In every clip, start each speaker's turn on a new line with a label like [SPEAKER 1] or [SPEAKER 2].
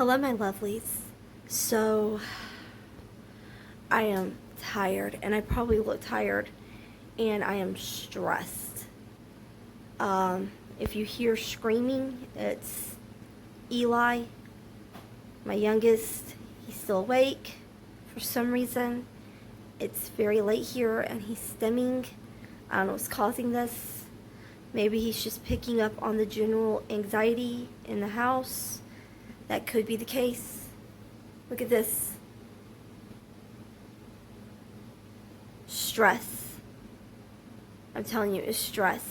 [SPEAKER 1] Hello, my lovelies. So, I am tired, and I probably look tired, and I am stressed. If you hear screaming, it's Eli, my youngest. He's still awake for some reason. It's very late here, and he's stimming. I don't know what's causing this. Maybe he's just picking up on the general anxiety in the house. That could be the case. Look at this. Stress. I'm telling you, it's stress.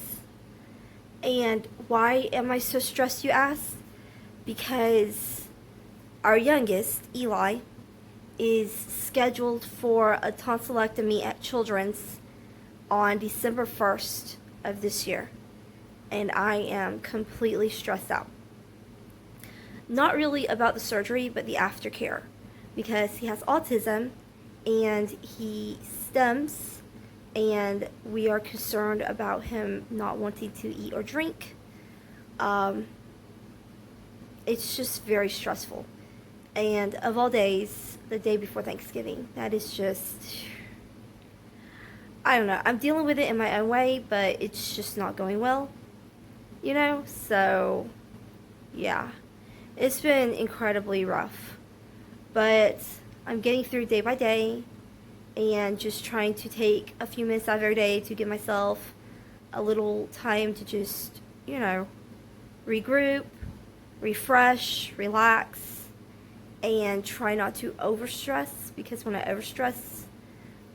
[SPEAKER 1] And why am I so stressed, you ask? Because our youngest, Eli, is scheduled for a tonsillectomy at Children's on December 1st of this year. And I am completely stressed out. Not really about the surgery, but the aftercare, because he has autism and he stims, and we are concerned about him not wanting to eat or drink. It's just very stressful. And of all days, the day before Thanksgiving, that is just, I don't know. I'm dealing with it in my own way, but it's just not going well, So, yeah. It's been incredibly rough, but I'm getting through day by day and just trying to take a few minutes out of every day to give myself a little time to just, regroup, refresh, relax, and try not to overstress, because when I overstress,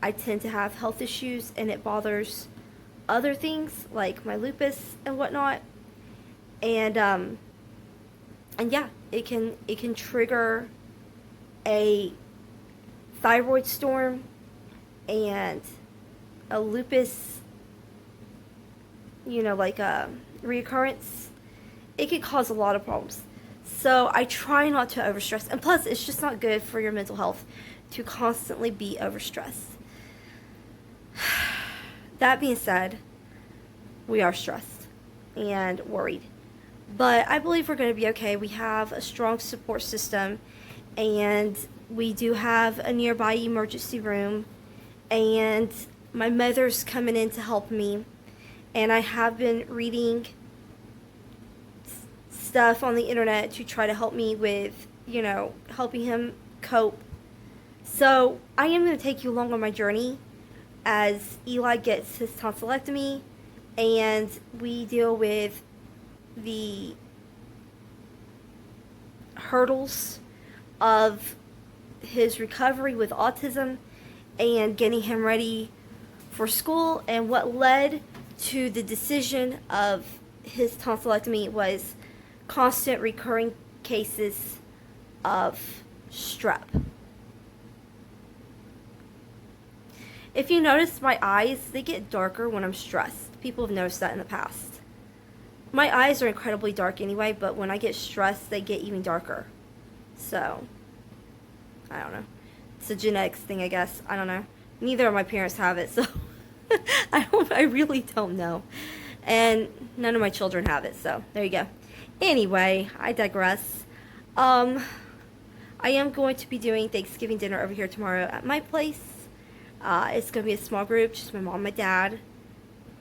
[SPEAKER 1] I tend to have health issues and it bothers other things like my lupus and whatnot. And yeah, it can trigger a thyroid storm and a lupus, like a reoccurrence. It can cause a lot of problems. So I try not to overstress. And plus, it's just not good for your mental health to constantly be overstressed. That being said, we are stressed and worried. But I believe we're going to be okay. We have a strong support system, and we do have a nearby emergency room, and my mother's coming in to help me, and I have been reading stuff on the internet to try to help me with, helping him cope. So I am going to take you along on my journey as Eli gets his tonsillectomy, and we deal with the hurdles of his recovery with autism and getting him ready for school. And what led to the decision of his tonsillectomy was constant recurring cases of strep. If you notice, my eyes, they get darker when I'm stressed. People have noticed that in the past. My eyes are incredibly dark anyway, but when I get stressed, they get even darker. So, I don't know. It's a genetics thing, I guess. I don't know. Neither of my parents have it, so I really don't know. And none of my children have it, so there you go. Anyway, I digress. I am going to be doing Thanksgiving dinner over here tomorrow at my place. It's going to be a small group, just my mom, my dad,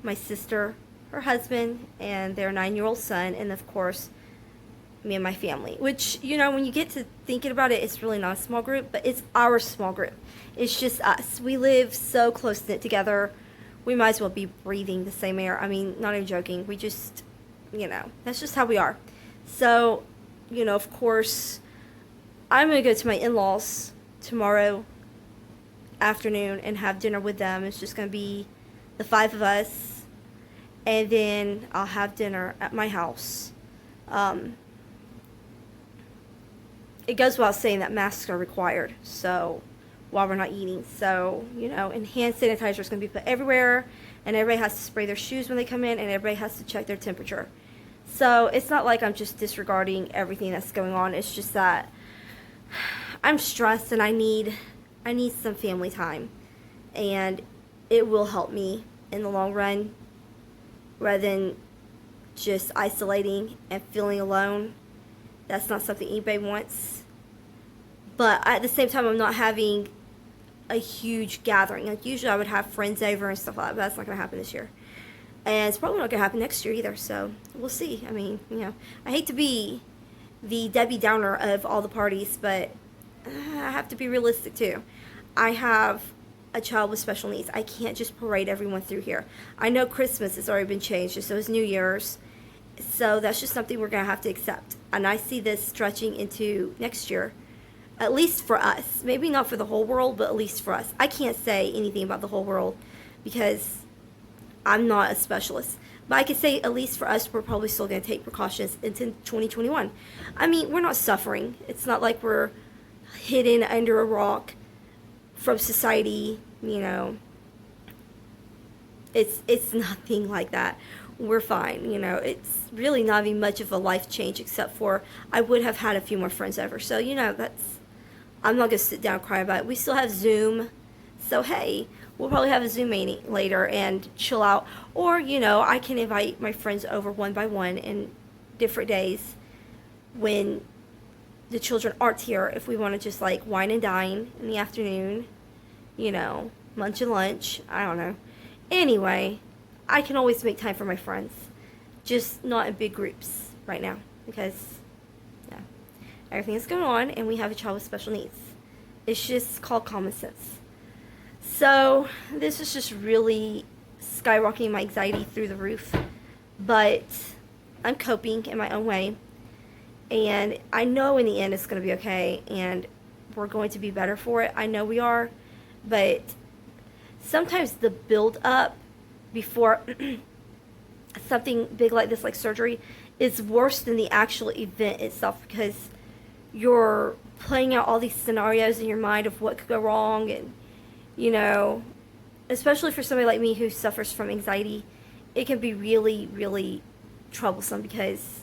[SPEAKER 1] my sister, her husband, and their 9-year-old son, and of course, me and my family. Which, when you get to thinking about it, it's really not a small group, but it's our small group. It's just us. We live so close-knit together. We might as well be breathing the same air. I mean, not even joking. We just, that's just how we are. So, of course, I'm going to go to my in-laws tomorrow afternoon and have dinner with them. It's just going to be the 5 of us. And then I'll have dinner at my house. It goes without saying that masks are required, so while we're not eating. So, and hand sanitizer is going to be put everywhere, and everybody has to spray their shoes when they come in, and everybody has to check their temperature. So it's not like I'm just disregarding everything that's going on. It's just that I'm stressed and I need some family time, and it will help me in the long run, rather than just isolating and feeling alone. That's not something anybody wants. But at the same time, I'm not having a huge gathering. Like usually I would have friends over and stuff like that, but that's not going to happen this year. And it's probably not going to happen next year either, so we'll see. I mean, I hate to be the Debbie Downer of all the parties, but I have to be realistic too. I have a child with special needs. I can't just parade everyone through here. I know Christmas has already been changed, so is New Year's. So that's just something we're going to have to accept. And I see this stretching into next year, at least for us. Maybe not for the whole world, but at least for us. I can't say anything about the whole world because I'm not a specialist. But I can say at least for us, we're probably still going to take precautions into 2021. I mean, we're not suffering. It's not like we're hidden under a rock from society, It's nothing like that. We're fine, It's really not even much of a life change except for I would have had a few more friends over. So, I'm not going to sit down and cry about it. We still have Zoom. So, hey, we'll probably have a Zoom meeting later and chill out. Or, I can invite my friends over one by one in different days when the children aren't here, if we want to just like wine and dine in the afternoon, lunch and lunch, I don't know. Anyway, I can always make time for my friends, just not in big groups right now because everything is going on and we have a child with special needs. It's just called common sense. So this is just really skyrocketing my anxiety through the roof, but I'm coping in my own way. And I know in the end it's going to be okay, and we're going to be better for it. I know we are, but sometimes the build up before something big like this, like surgery, is worse than the actual event itself because you're playing out all these scenarios in your mind of what could go wrong, and especially for somebody like me who suffers from anxiety, it can be really, really troublesome because,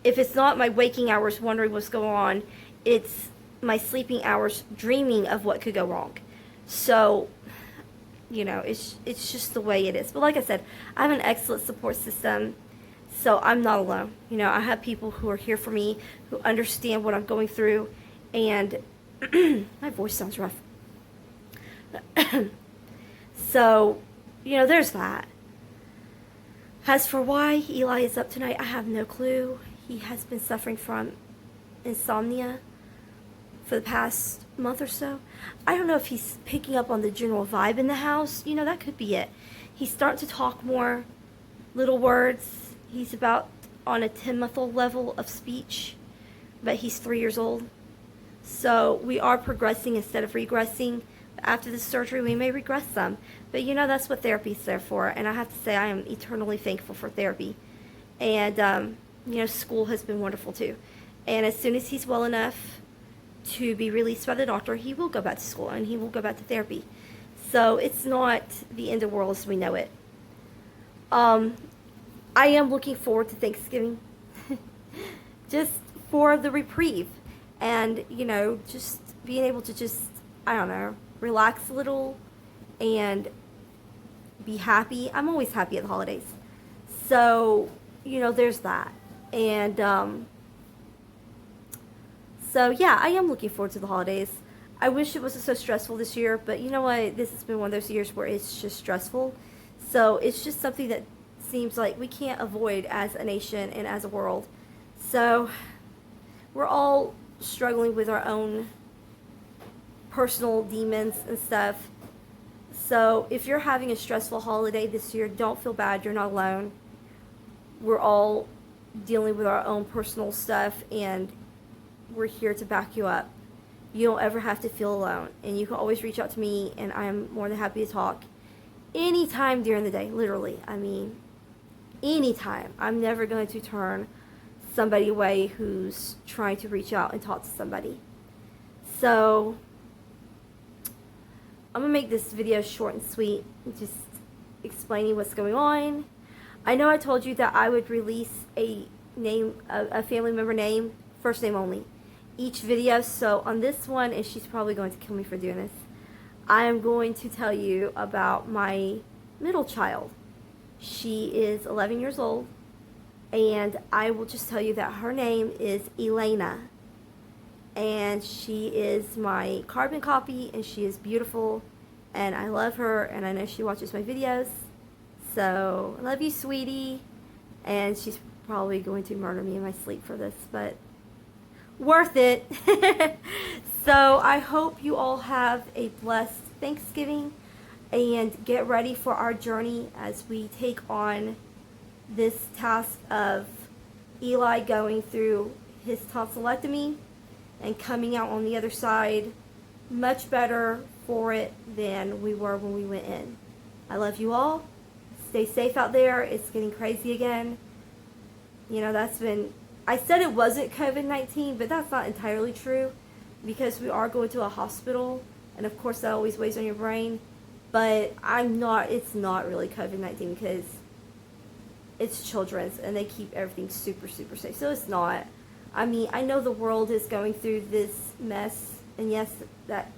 [SPEAKER 1] if it's not my waking hours wondering what's going on, it's my sleeping hours dreaming of what could go wrong. So, it's just the way it is. But like I said, I have an excellent support system, so I'm not alone. I have people who are here for me, who understand what I'm going through, and my voice sounds rough. So, there's that. As for why Eli is up tonight, I have no clue. He has been suffering from insomnia for the past month or so. I don't know if he's picking up on the general vibe in the house. That could be it. He's starting to talk more little words. He's about on a 10-month-old level of speech, but he's 3 years old. So we are progressing instead of regressing. After the surgery, we may regress some. But that's what therapy is there for. And I have to say, I am eternally thankful for therapy. And, school has been wonderful too. And as soon as he's well enough to be released by the doctor, he will go back to school and he will go back to therapy. So it's not the end of the world as we know it. I am looking forward to Thanksgiving. Just for the reprieve. And, just being able to just, relax a little and be happy. I'm always happy at the holidays. So, there's that. And, so yeah, I am looking forward to the holidays. I wish it wasn't so stressful this year, but you know what? This has been one of those years where it's just stressful. So it's just something that seems like we can't avoid as a nation and as a world. So we're all struggling with our own personal demons and stuff. So if you're having a stressful holiday this year, don't feel bad. You're not alone. We're all dealing with our own personal stuff, and we're here to back you up. You don't ever have to feel alone, and you can always reach out to me, and I am more than happy to talk anytime during the day, literally. Anytime. I'm never going to turn somebody away who's trying to reach out and talk to somebody. So I'm going to make this video short and sweet, just explaining what's going on. I know I told you that I would release a family member name, first name only, each video. So on this one, and she's probably going to kill me for doing this, I am going to tell you about my middle child. She is 11 years old. And I will just tell you that her name is Elena. And she is my carbon copy, and she is beautiful. And I love her, and I know she watches my videos. So, I love you, sweetie. And she's probably going to murder me in my sleep for this, but worth it. So, I hope you all have a blessed Thanksgiving, and get ready for our journey as we take on this task of Eli going through his tonsillectomy and coming out on the other side much better for it than we were when we went in. I love you all. Stay safe out there. It's getting crazy again. You know, I said it wasn't COVID-19, but that's not entirely true, because we are going to a hospital, and of course that always weighs on your brain. But it's not really COVID-19, because it's children's and they keep everything super, super safe. So it's not. I mean, I know the world is going through this mess, and yes, that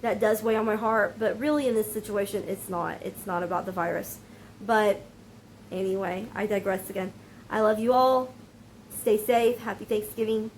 [SPEAKER 1] does weigh on my heart, but really in this situation, it's not. It's not about the virus. But anyway, I digress again. I love you all. Stay safe. Happy Thanksgiving.